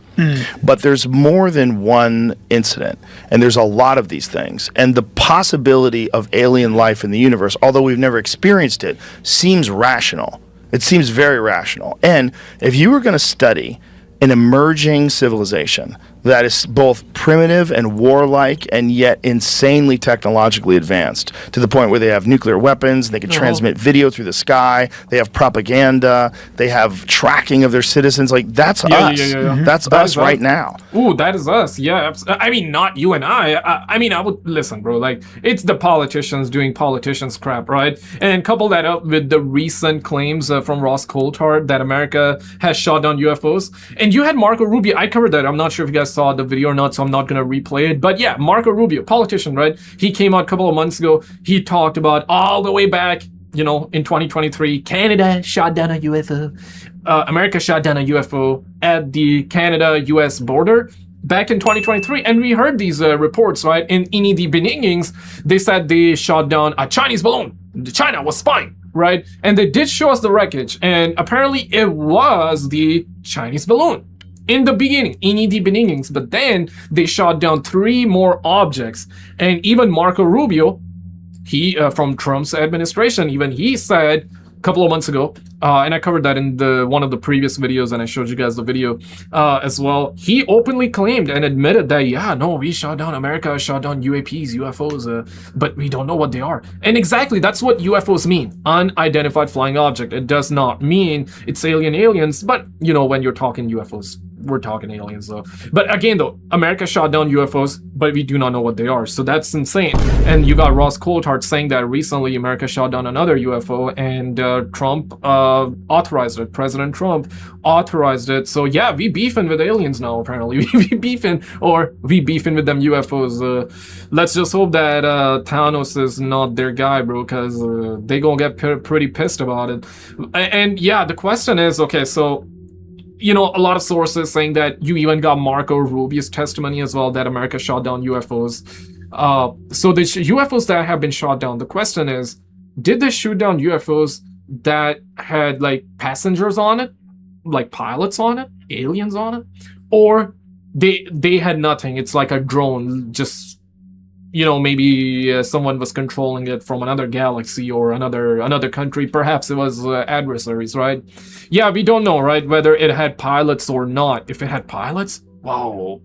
But there's more than one incident, and there's a lot of these things. And the possibility of alien life in the universe, although we've never experienced it, seems rational. It seems very rational. And if you were going to study an emerging civilization that is both primitive and warlike and yet insanely technologically advanced to the point where they have nuclear weapons, they can transmit video through the sky, they have propaganda, they have tracking of their citizens. Like, that's us. That's us right now. Ooh, that is us. Yeah. I mean, not you and I mean, I would listen, bro. Like, it's the politicians doing politicians crap, right? And couple that up with the recent claims from Ross Coulthard that America has shot down UFOs. And you had Marco Rubio. I covered that. I'm not sure if you guys saw the video or not, so I'm not gonna replay it. But yeah, Marco Rubio, politician, right? He came out a couple of months ago. He talked about all the way back in 2023, Canada shot down a UFO. America shot down a UFO at the Canada-US border back in 2023, and we heard these reports, right? In the beginnings, they said they shot down a Chinese balloon. China was spying, right? And they did show us the wreckage, and apparently it was the Chinese balloon in the beginnings, but then they shot down 3 more objects, and even Marco Rubio, he from Trump's administration, even he said a couple of months ago, and I covered that in one of the previous videos, and I showed you guys the video as well. He openly claimed and admitted that, yeah, no, we shot down, America shot down UAPs, UFOs, but we don't know what they are. And exactly, that's what UFOs mean, unidentified flying object. It does not mean it's aliens, but when you're talking UFOs, we're talking aliens though. But again though, America shot down UFOs, but we do not know what they are. So that's insane. And you got Ross Coulthard saying that recently America shot down another UFO, and Trump authorized it. President Trump authorized it. So yeah, we beefing with aliens now apparently. we beefing with them UFOs. Let's just hope that Thanos is not their guy, bro, because they gonna get pretty pissed about it. And yeah, the question is, okay, so a lot of sources saying that you even got Marco Rubio's testimony as well, that America shot down UFOs. So the UFOs that have been shot down, the question is, did they shoot down UFOs that had like passengers on it, like pilots on it, aliens on it, or they had nothing? It's like a drone, just maybe someone was controlling it from another galaxy or another country. Perhaps it was adversaries, right? Yeah, we don't know, right, whether it had pilots or not. If it had pilots, wow,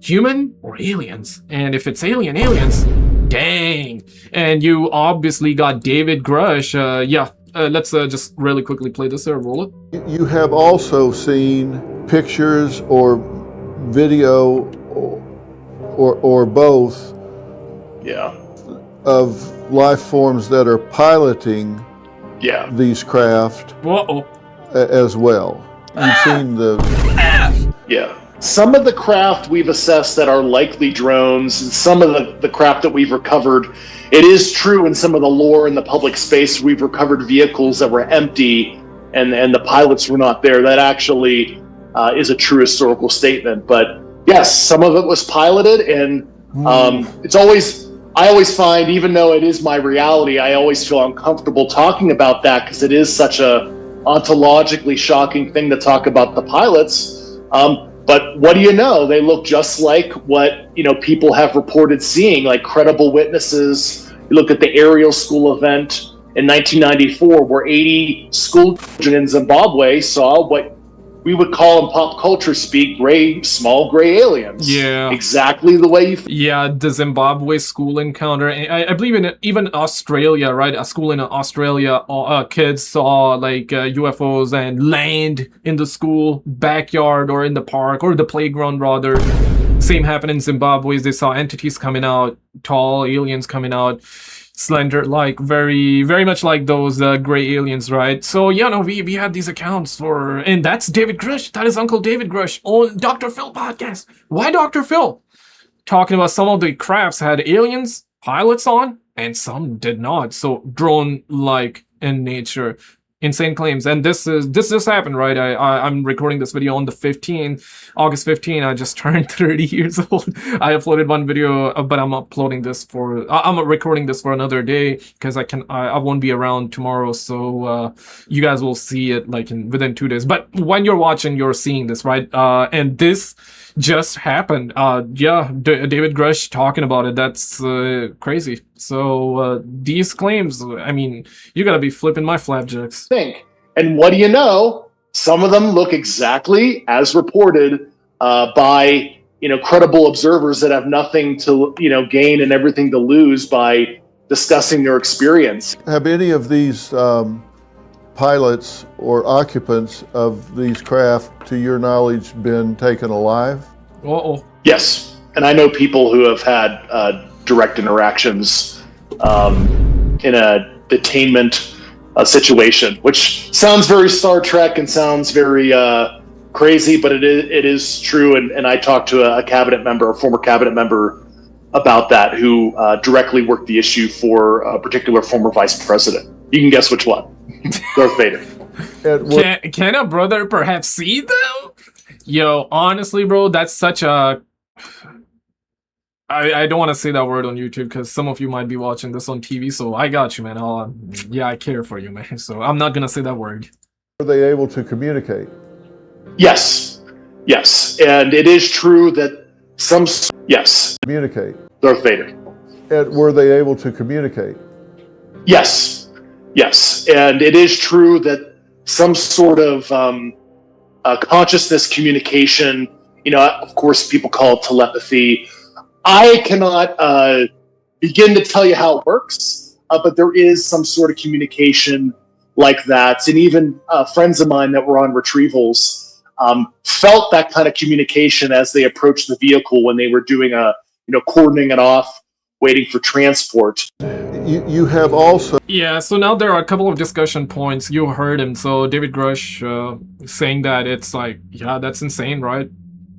human or aliens? And if it's aliens, dang. And you obviously got David Grush. Let's just really quickly play this here, roll it. You have also seen pictures or video or both of life forms that are piloting these craft as well. You've seen the... Some of the craft we've assessed that are likely drones, and some of the craft that we've recovered, it is true in some of the lore in the public space, we've recovered vehicles that were empty and the pilots were not there. That actually is a true historical statement. But yes, some of it was piloted, and I always find, even though it is my reality, I always feel uncomfortable talking about that because it is such a ontologically shocking thing to talk about the pilots. But what do you know? They look just like what people have reported seeing, like credible witnesses. You look at the Ariel School event in 1994, where 80 school children in Zimbabwe saw what we would call in pop culture speak small gray aliens. Yeah. Exactly the way you... Yeah, the Zimbabwe school encounter. I believe in even Australia, right? A school in Australia, kids saw like UFOs and land in the school backyard or in the park or the playground rather. Same happened in Zimbabwe. They saw entities coming out, tall aliens coming out, slender, like very, very much like those gray aliens, right? So we had these accounts and that's David Grush. That is Uncle David Grush on Dr. Phil podcast. Why Dr. Phil? Talking about some of the crafts had aliens, pilots on, and some did not. So drone-like in nature. Insane claims. And this just happened, right? I'm recording this video on the 15th, August 15th. I just turned 30 years old. I uploaded one video, but I'm recording this for another day because I won't be around tomorrow. So you guys will see it like within 2 days. But when you're watching, you're seeing this, right? And this just happened. David Grush talking about it. That's crazy. So these claims, I mean, you gotta be flipping my flapjacks. And what do you know? Some of them look exactly as reported by credible observers that have nothing to gain and everything to lose by discussing their experience. Have any of these pilots or occupants of these craft, to your knowledge, been taken alive? Yes, and I know people who have had direct interactions in a detainment situation, which sounds very Star Trek and sounds very crazy, but it is true. And I talked to a former cabinet member about that, who directly worked the issue for a particular former vice president. You can guess which one. Darth Vader. Can a brother perhaps see them? Yo, honestly, bro, that's such a... I don't want to say that word on YouTube because some of you might be watching this on TV, so I got you, man. Yeah, I care for you, man. So I'm not going to say that word. Were they able to communicate? Yes. Yes. And it is true that some... Yes. Communicate. Darth Vader. And were they able to communicate? Yes. Yes. And it is true that some sort of consciousness communication, you know, of course, people call it telepathy. I cannot begin to tell you how it works, but there is some sort of communication like that. And even friends of mine that were on retrievals felt that kind of communication as they approached the vehicle when they were doing cordoning it off, waiting for transport. You have also... Yeah, so now there are a couple of discussion points. You heard him. So David Grush saying that it's like, yeah, that's insane, right?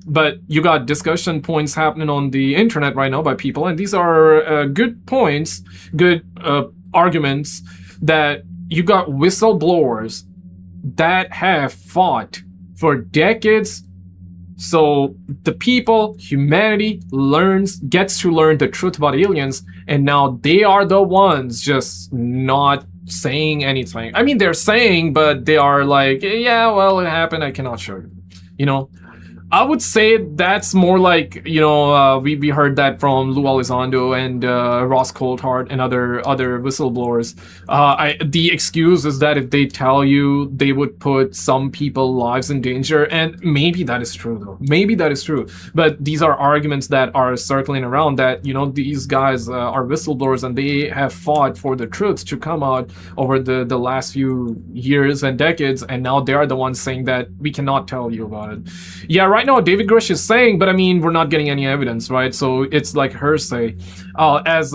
But you got discussion points happening on the internet right now by people, and these are good points, good arguments that you got whistleblowers that have fought for decades. So the people, humanity gets to learn the truth about aliens, and now they are the ones just not saying anything. I mean, they're saying, but they are like, yeah, well, it happened, I cannot show you. You know? I would say that's more like, you know, we heard that from Lou Elizondo and Ross Coulthard and other whistleblowers. The excuse is that if they tell you, they would put some people's lives in danger, and maybe that is true, though. Maybe that is true. But these are arguments that are circling around that, you know, these guys are whistleblowers and they have fought for the truth to come out over the last few years and decades, and now they are the ones saying that we cannot tell you about it. Yeah, right now David Grush is saying, but I mean, we're not getting any evidence, right? So it's like hearsay. As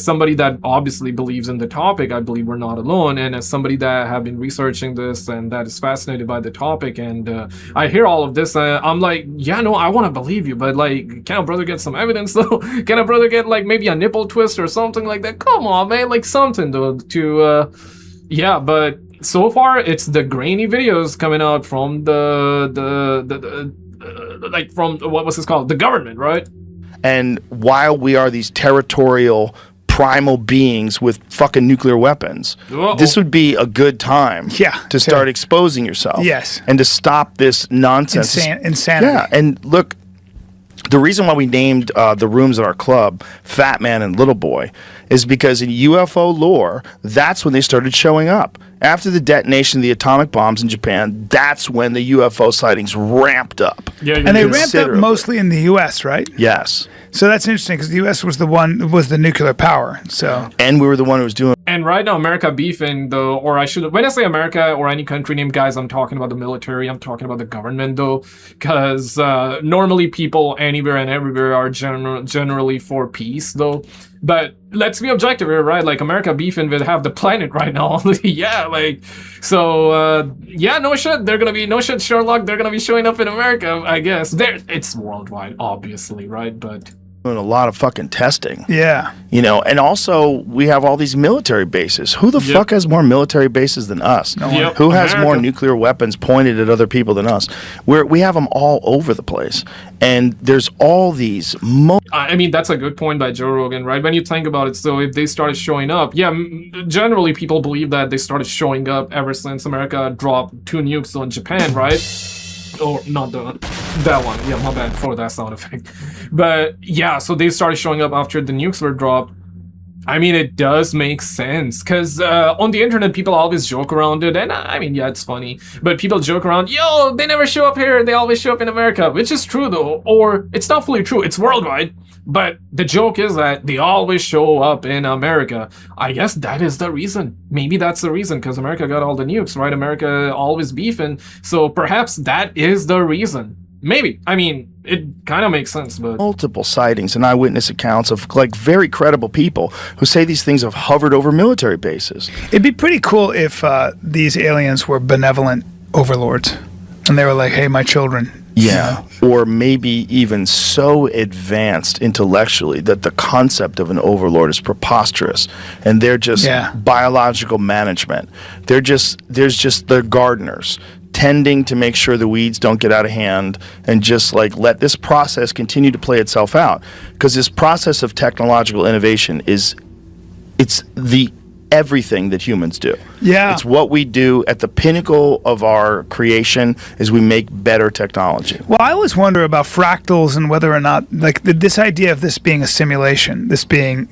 somebody that obviously believes in the topic, I believe we're not alone, and as somebody that have been researching this and that is fascinated by the topic, and I hear all of this, I'm like, yeah, no, I want to believe you, but like, can a brother get some evidence though? Can a brother get like maybe a nipple twist or something like that? Come on, man, like something to yeah, but so far it's the grainy videos coming out from like from, what was this called? The government, right? And while we are these territorial primal beings with fucking nuclear weapons, this would be a good time to start exposing yourself. Yes. And to stop this nonsense. Insanity. Yeah, and look, the reason why we named the rooms at our club Fat Man and Little Boy is because in UFO lore, that's when they started showing up. After the detonation of the atomic bombs in Japan, that's when the UFO sightings ramped up. Yeah, and they ramped up mostly in the U.S., right? Yes. So that's interesting because the U.S. was the nuclear power. So and we were the one who was doing. And right now, America beefing though, or I should, when I say America or any country name, guys, I'm talking about the military. I'm talking about the government though, because normally people anywhere and everywhere are generally for peace though. But let's be objective here, right? Like America beefing with half the planet right now. Yeah, like, so, yeah, no shit. They're gonna be, no shit, Sherlock. They're gonna be showing up in America, I guess. It's worldwide, obviously, right? But doing a lot of fucking testing. Yeah. You know, and also we have all these military bases. Who the fuck has more military bases than us? No one. Who has more nuclear weapons pointed at other people than us? We have them all over the place. And there's all these... I mean, that's a good point by Joe Rogan, right? When you think about it, so if they started showing up... Yeah, generally people believe that they started showing up ever since America dropped 2 nukes on Japan, right? Or not that one. Yeah, my bad for that sound effect. But yeah, so they started showing up after the nukes were dropped. I mean, it does make sense, because on the internet, people always joke around it, and I mean, yeah, it's funny, but people joke around, yo, they never show up here, they always show up in America, which is true, though, or it's not fully true, it's worldwide, but the joke is that they always show up in America. I guess that is the reason. Maybe that's the reason, because America got all the nukes, right? America always beefing, so perhaps that is the reason. Maybe. I mean, it kind of makes sense, but... Multiple sightings and eyewitness accounts of, like, very credible people who say these things have hovered over military bases. It'd be pretty cool if these aliens were benevolent overlords. And they were like, hey, my children, Yeah. Or maybe even so advanced intellectually that the concept of an overlord is preposterous. And they're just biological management. They're gardeners tending to make sure the weeds don't get out of hand and just like let this process continue to play itself out. Because this process of technological innovation it's the everything that humans do. Yeah. It's what we do at the pinnacle of our creation is we make better technology. Well, I always wonder about fractals and whether or not, like, this idea of this being a simulation, this being,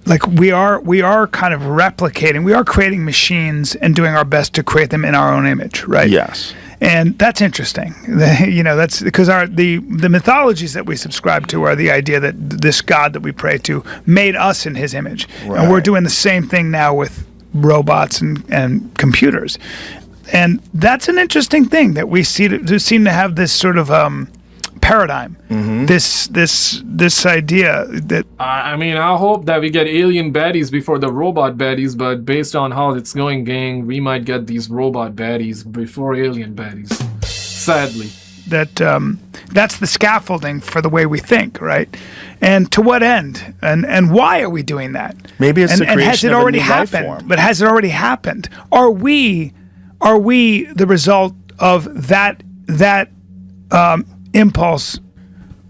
like we are kind of replicating, we are creating machines and doing our best to create them in our own image, right? Yes. And that's interesting. That's because the mythologies that we subscribe to are the idea that this God that we pray to made us in his image. Right. And we're doing the same thing now with robots and computers. And that's an interesting thing that we seem to have this sort of paradigm, this idea that I mean, I hope that we get alien baddies before the robot baddies, but based on how it's going, gang, we might get these robot baddies before alien baddies, sadly. That's the scaffolding for the way we think, right? And to what end? And why are we doing that? Maybe it's the creation has it of already a new life happened? form. But has it already happened? Are we the result of that impulse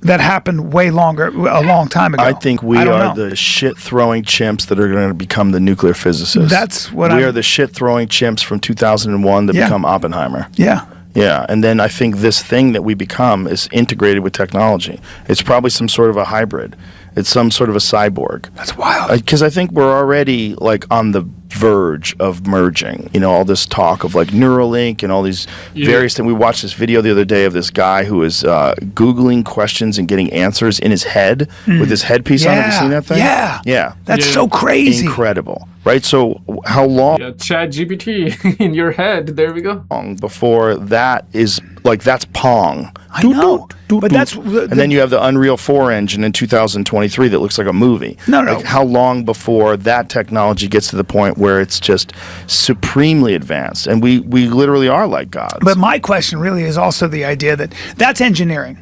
that happened a long time ago? I think we are the shit-throwing chimps that are going to become the nuclear physicists. That's what we are the shit-throwing chimps from 2001 that become Oppenheimer. Yeah. Yeah, and then I think this thing that we become is integrated with technology. It's probably some sort of a hybrid. It's some sort of a cyborg. That's wild. Because I think we're already like on the verge of merging. All this talk of like Neuralink and all these various things. We watched this video the other day of this guy who is Googling questions and getting answers in his head with his headpiece on. Have you seen that thing? Yeah. Yeah. That's so crazy. Incredible. Right? So how long? Yeah, Chat GPT in your head. There we go. Before that is like, that's Pong. I know. But that's... And then you have the Unreal 4 engine in 2023 that looks like a movie. No. Like, how long before that technology gets to the point where it's just supremely advanced and we literally are like gods? But my question really is also the idea that that's engineering,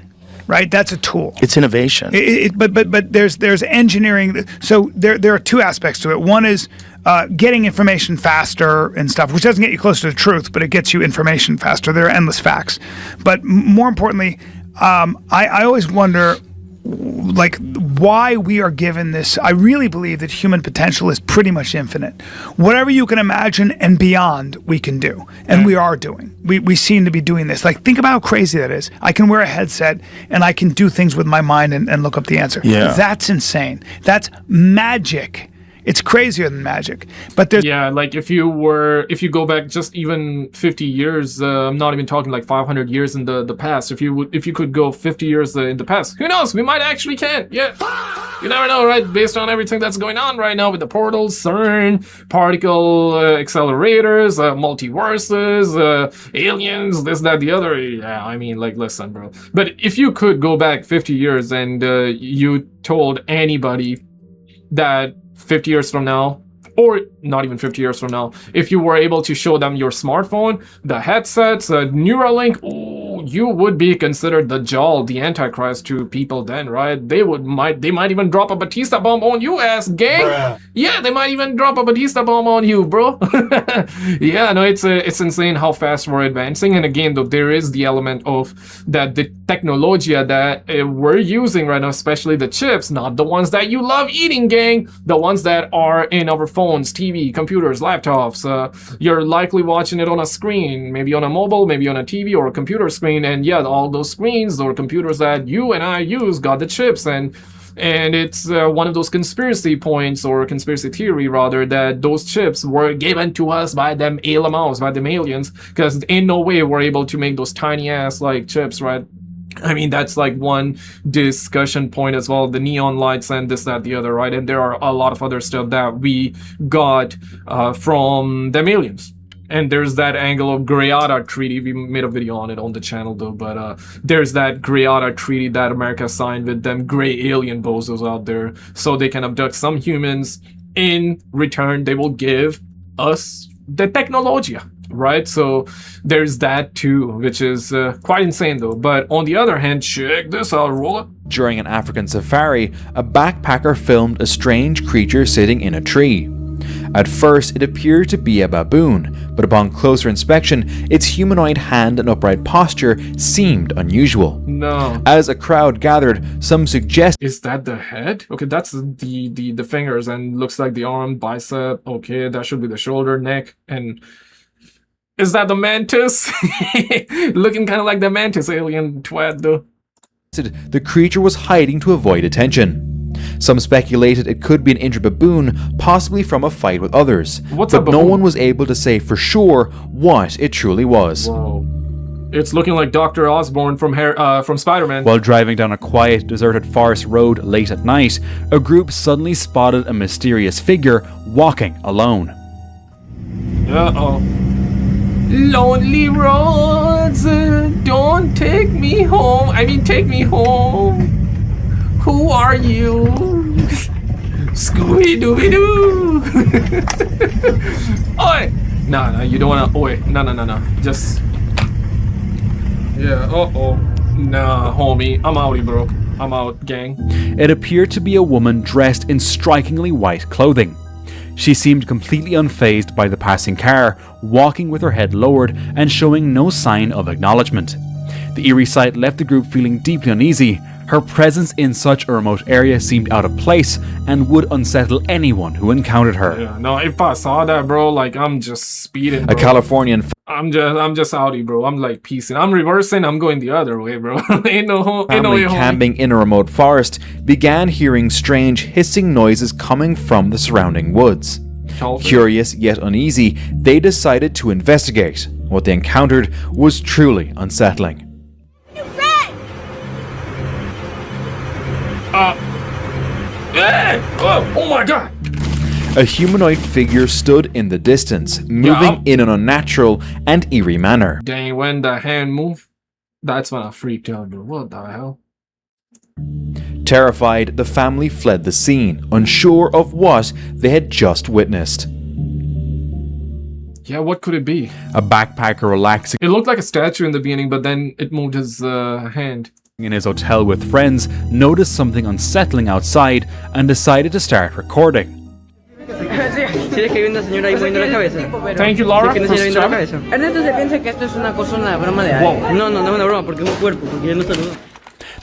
right? That's a tool. It's innovation. But there's engineering. So there are two aspects to it. One is getting information faster and stuff, which doesn't get you closer to truth, but it gets you information faster. There are endless facts. But more importantly, I always wonder, like, why we are given this. I really believe that human potential is pretty much infinite. Whatever you can imagine and beyond, we can do. And we are doing. We seem to be doing this. Like, think about how crazy that is. I can wear a headset and I can do things with my mind and look up the answer. Yeah. That's insane. That's magic. It's crazier than magic. But there's like if you go back just even 50 years, I'm not even talking like 500 years in the past. If you could go 50 years in the past, who knows? We might actually can. Yeah, you never know, right? Based on everything that's going on right now with the portals, CERN, particle accelerators, multiverses, aliens, this, that, the other. Yeah, I mean, like, listen, bro. But if you could go back 50 years and you told anybody that 50 years from now, or not even 50 years from now, if you were able to show them your smartphone, the headsets, Neuralink, you would be considered the Jal, the Antichrist to people then, right? They might even drop a Batista bomb on you, ass gang. Bruh. Yeah, they might even drop a Batista bomb on you, bro. Yeah, no, it's insane how fast we're advancing. And again, though, there is the element of that the technology that we're using right now, especially the chips, not the ones that you love eating, gang, the ones that are in our phones, TV, computers, laptops. You're likely watching it on a screen, maybe on a mobile, maybe on a TV or a computer screen. And yeah, all those screens or computers that you and I use got the chips, and it's one of those conspiracy points, or conspiracy theory rather, that those chips were given to us by them aliens, because in no way we're able to make those tiny ass like chips, right? I mean, that's like one discussion point as well, the neon lights and this, that, the other, right? And there are a lot of other stuff that we got from them aliens. And there's that angle of Greada Treaty. We made a video on it on the channel though, but there's that Greada Treaty that America signed with them gray alien bozos out there, so they can abduct some humans. In return, they will give us the technology. right? So there's that too, which is quite insane though. But on the other hand, check this out, roll it. During an African safari, a backpacker filmed a strange creature sitting in a tree. At first, it appeared to be a baboon, but upon closer inspection, its humanoid hand and upright posture seemed unusual. No. As a crowd gathered, some suggested... Is that the head? Okay, that's the fingers, and looks like the arm, bicep. Okay, that should be the shoulder, neck, and... Is that the mantis? Looking kind of like the mantis alien twat, though. The creature was hiding to avoid attention. Some speculated it could be an injured baboon, possibly from a fight with others. But no one was able to say for sure what it truly was. Whoa. It's looking like Dr. Osborn from Spider-Man. While driving down a quiet, deserted forest road late at night, a group suddenly spotted a mysterious figure walking alone. Uh-oh. Lonely roads, don't take me home. I mean, take me home. Who are you? Scooby-Dooby-Doo! Oi! No, you don't wanna... Oi, no. Just... Yeah, uh-oh. Nah, homie. I'm outie, bro. I'm out, gang. It appeared to be a woman dressed in strikingly white clothing. She seemed completely unfazed by the passing car, walking with her head lowered and showing no sign of acknowledgement. The eerie sight left the group feeling deeply uneasy. Her presence in such a remote area seemed out of place and would unsettle anyone who encountered her. Yeah, no, if I saw that, bro, like, I'm just speeding, bro. A Californian... I'm just outie, bro. I'm like piecing. I'm reversing. I'm going the other way, bro. ain't no family way camping in a remote forest began hearing strange hissing noises coming from the surrounding woods. Curious yet uneasy, they decided to investigate. What they encountered was truly unsettling. Oh my god! A humanoid figure stood in the distance, moving in an unnatural and eerie manner. Dang, when the hand moved, that's when I freaked out, bro. What the hell? Terrified, the family fled the scene, unsure of what they had just witnessed. Yeah, what could it be? A backpacker relaxing. It looked like a statue in the beginning, but then it moved his hand. In his hotel with friends, noticed something unsettling outside and decided to start recording. Thank you, Laura.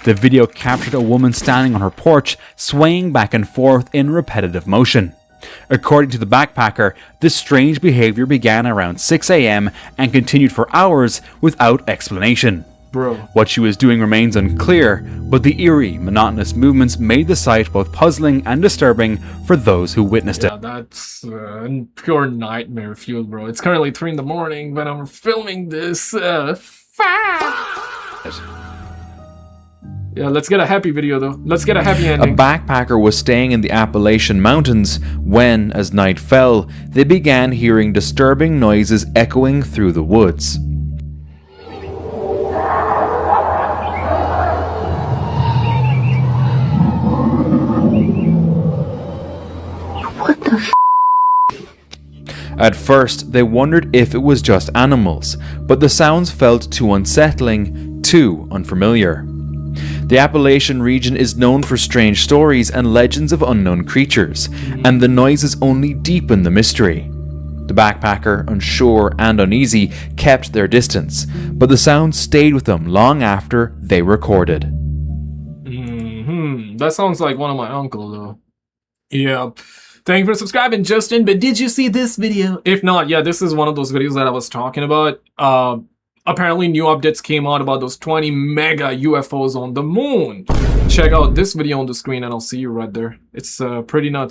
The video captured a woman standing on her porch, swaying back and forth in repetitive motion. According to the backpacker, this strange behavior began around 6 a.m. and continued for hours without explanation. Bro. What she was doing remains unclear, but the eerie, monotonous movements made the sight both puzzling and disturbing for those who witnessed it. That's pure nightmare fuel, bro. It's currently 3 in the morning when I'm filming this. Yeah, let's get a happy video though. Let's get a happy ending. A backpacker was staying in the Appalachian Mountains when, as night fell, they began hearing disturbing noises echoing through the woods. What the f***? At first, they wondered if it was just animals, but the sounds felt too unsettling, too unfamiliar. The Appalachian region is known for strange stories and legends of unknown creatures, and the noises only deepen the mystery. The backpacker, unsure and uneasy, kept their distance, but the sound stayed with them long after they recorded. That sounds like one of my uncle though. Yeah. Thank you for subscribing, Justin. But did you see this video? If not, yeah, this is one of those videos that I was talking about. Apparently new updates came out about those 20 mega UFOs on the moon. Check out this video on the screen and I'll see you right there. It's pretty nuts.